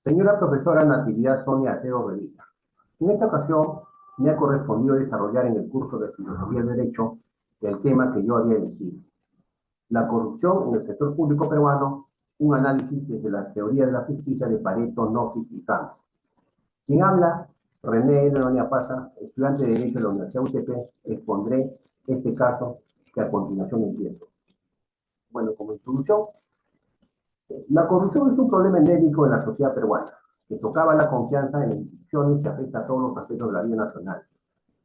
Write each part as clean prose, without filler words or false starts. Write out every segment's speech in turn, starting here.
Señora profesora Natividad Sonia Acero Revilla, en esta ocasión me ha correspondido desarrollar en el curso de Filosofía del Derecho el tema que yo había elegido: la corrupción en el sector público peruano, un análisis desde la teoría de la justicia de Pareto, Nozick y Camps. Quien habla, René Noña Pasa, estudiante de Derecho de la Universidad UTP, expondré este caso que a continuación empiezo. Bueno, como introducción, la corrupción es un problema endémico en la sociedad peruana, que socava la confianza en las instituciones que afecta a todos los aspectos de la vida nacional,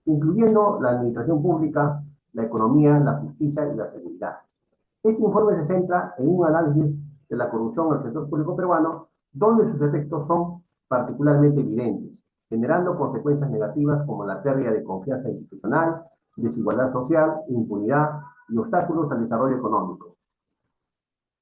incluyendo la administración pública, la economía, la justicia y la seguridad. Este informe se centra en un análisis de la corrupción en el sector público peruano, donde sus efectos son particularmente evidentes, generando consecuencias negativas como la pérdida de confianza institucional, desigualdad social, impunidad y obstáculos al desarrollo económico.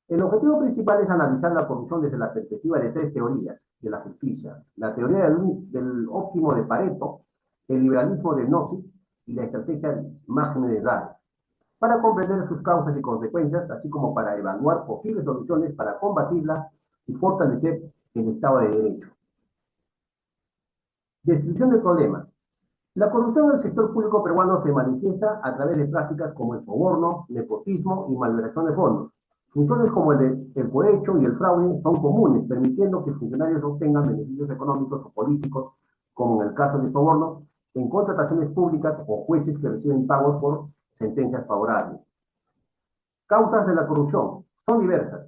El objetivo principal es analizar la corrupción desde la perspectiva de tres teorías de la justicia: la teoría del óptimo de Pareto, el liberalismo de Nozick y la estrategia de márgenes de edad, para comprender sus causas y consecuencias, así como para evaluar posibles soluciones para combatirlas y fortalecer el Estado de Derecho. Descripción del problema. La corrupción en el sector público peruano se manifiesta a través de prácticas como el soborno, nepotismo y malversación de fondos. Funciones como el cohecho y el fraude son comunes, permitiendo que funcionarios obtengan beneficios económicos o políticos, como en el caso de soborno, en contrataciones públicas o jueces que reciben pagos por sentencias favorables. Causas de la corrupción son diversas: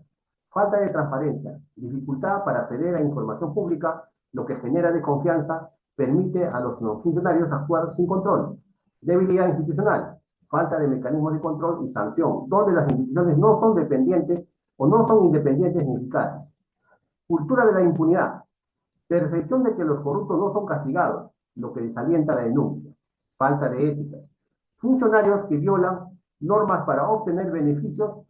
falta de transparencia, dificultad para acceder a información pública, lo que genera desconfianza, permite a los funcionarios actuar sin control; debilidad institucional, falta de mecanismos de control y sanción, donde las instituciones no son dependientes o no son independientes ni eficaces; cultura de la impunidad, percepción de que los corruptos no son castigados, lo que desalienta la denuncia; falta de ética, funcionarios que violan normas para obtener beneficios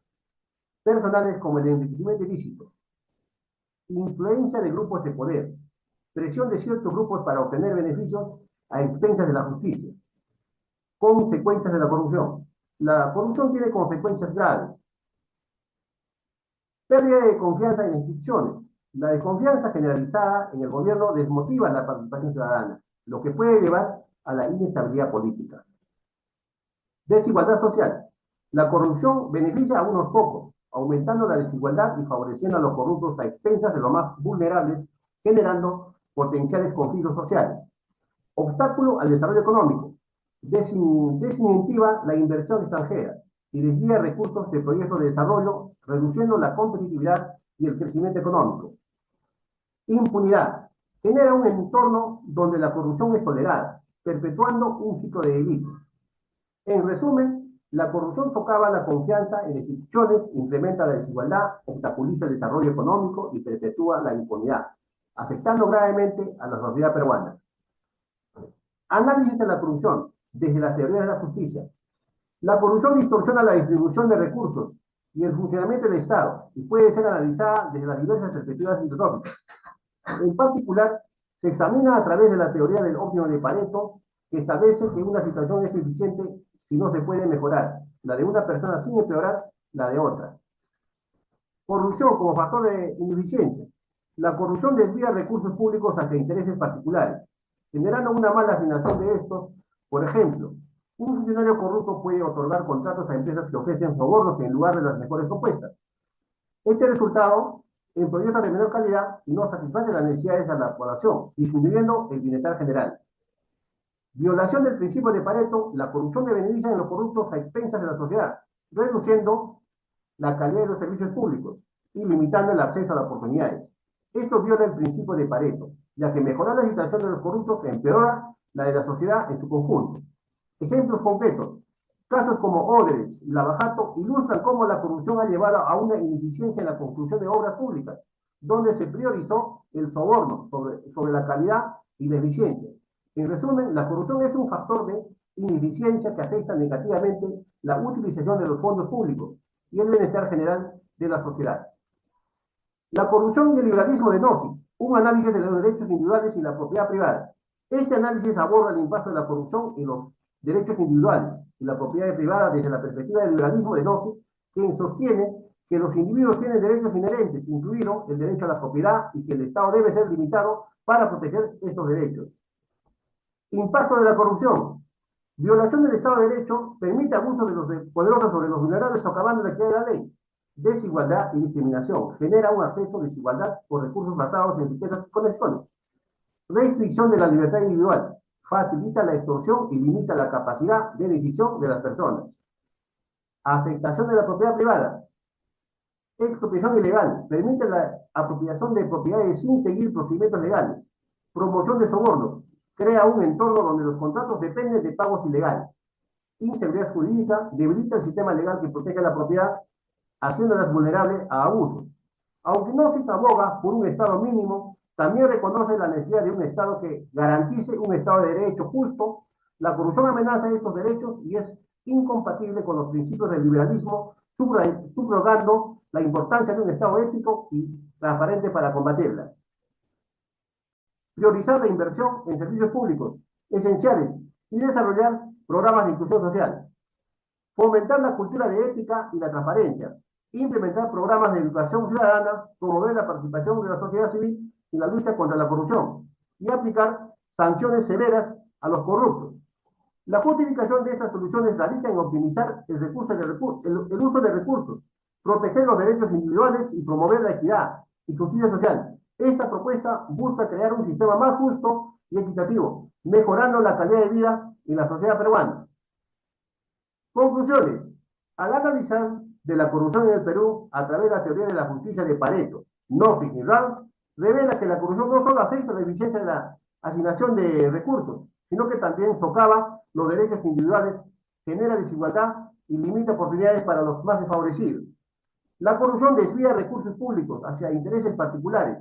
personales como el enriquecimiento ilícito; influencia de grupos de poder, presión de ciertos grupos para obtener beneficios a expensas de la justicia. Consecuencias de la corrupción. La corrupción tiene consecuencias graves: pérdida de confianza en instituciones. La desconfianza generalizada en el gobierno desmotiva la participación ciudadana, lo que puede llevar a la inestabilidad política. Desigualdad social. La corrupción beneficia a unos pocos, aumentando la desigualdad y favoreciendo a los corruptos a expensas de los más vulnerables, generando potenciales conflictos sociales. Obstáculo al desarrollo económico. Desincentiva la inversión extranjera y desvía recursos de proyectos de desarrollo, reduciendo la competitividad y el crecimiento económico. Impunidad. Genera un entorno donde la corrupción es tolerada, perpetuando un ciclo de delitos. En resumen, la corrupción socava la confianza en instituciones, incrementa la desigualdad, obstaculiza el desarrollo económico y perpetúa la impunidad, afectando gravemente a la sociedad peruana. Análisis de la corrupción desde las teorías de la justicia. La corrupción distorsiona la distribución de recursos y el funcionamiento del Estado y puede ser analizada desde las diversas perspectivas filosóficas. En particular, se examina a través de la teoría del óptimo de Pareto, que establece que una situación es eficiente si no se puede mejorar la de una persona sin empeorar la de otra. Corrupción como factor de ineficiencia. La corrupción desvía recursos públicos hacia intereses particulares, generando una mala asignación de estos. Por ejemplo, un funcionario corrupto puede otorgar contratos a empresas que ofrecen sobornos en lugar de las mejores propuestas. Este resultado en proyectos de menor calidad y no satisface las necesidades de la población, disminuyendo el bienestar general. Violación del principio de Pareto. La corrupción beneficia en los corruptos a expensas de la sociedad, reduciendo la calidad de los servicios públicos y limitando el acceso a las oportunidades. Esto viola el principio de Pareto, ya que mejorar la situación de los corruptos empeora la de la sociedad en su conjunto. Ejemplos concretos. Casos como Odebrecht y Lavajato ilustran cómo la corrupción ha llevado a una ineficiencia en la construcción de obras públicas, donde se priorizó el soborno sobre la calidad y la eficiencia. En resumen, la corrupción es un factor de ineficiencia que afecta negativamente la utilización de los fondos públicos y el bienestar general de la sociedad. La corrupción y el liberalismo de Nozick, un análisis de los derechos individuales y la propiedad privada. Este análisis aborda el impacto de la corrupción en los derechos individuales y la propiedad privada desde la perspectiva del liberalismo de Nozick, quien sostiene que los individuos tienen derechos inherentes, incluido el derecho a la propiedad, y que el Estado debe ser limitado para proteger estos derechos. Impacto de la corrupción. Violación del Estado de Derecho permite abuso de los poderosos sobre los vulnerables socavando la equidad de la ley. Desigualdad y discriminación. Genera un acceso de desigualdad por recursos basados en riquezas y conexiones. Restricción de la libertad individual. Facilita la extorsión y limita la capacidad de decisión de las personas. Afectación de la propiedad privada. Expropiación ilegal. Permite la apropiación de propiedades sin seguir procedimientos legales. Promoción de sobornos. Crea un entorno donde los contratos dependen de pagos ilegales. Inseguridad jurídica. Debilita el sistema legal que protege la propiedad, haciéndolas vulnerables a abusos. Aunque no se aboga por un Estado mínimo, también reconoce la necesidad de un Estado que garantice un Estado de Derecho justo. La corrupción amenaza estos derechos y es incompatible con los principios del liberalismo, subrogando la importancia de un Estado ético y transparente para combatirla. Priorizar la inversión en servicios públicos esenciales y desarrollar programas de inclusión social. Fomentar la cultura de ética y la transparencia. Implementar programas de educación ciudadana, promover la participación de la sociedad civil en la lucha contra la corrupción y aplicar sanciones severas a los corruptos. La justificación de estas soluciones radica en optimizar el uso de recursos, proteger los derechos individuales y promover la equidad y justicia social. Esta propuesta busca crear un sistema más justo y equitativo, mejorando la calidad de vida en la sociedad peruana. Conclusiones. Al analizar de la corrupción en el Perú a través de la teoría de la justicia de Pareto, Nozick y Ralph, revela que la corrupción no solo afecta la eficiencia de la asignación de recursos, sino que también socava los derechos individuales, genera desigualdad y limita oportunidades para los más desfavorecidos. La corrupción desvía recursos públicos hacia intereses particulares,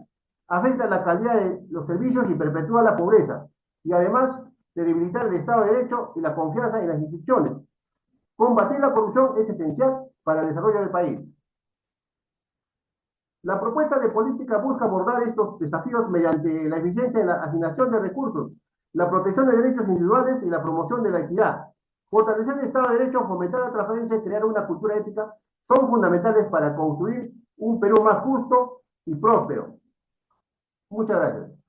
afecta la calidad de los servicios y perpetúa la pobreza, y además de debilitar el Estado de Derecho y la confianza en las instituciones. Combatir la corrupción es esencial para el desarrollo del país. La propuesta de política busca abordar estos desafíos mediante la eficiencia en la asignación de recursos, la protección de derechos individuales y la promoción de la equidad. Fortalecer el Estado de Derecho, fomentar la transparencia y crear una cultura ética son fundamentales para construir un Perú más justo y próspero. Muchas gracias.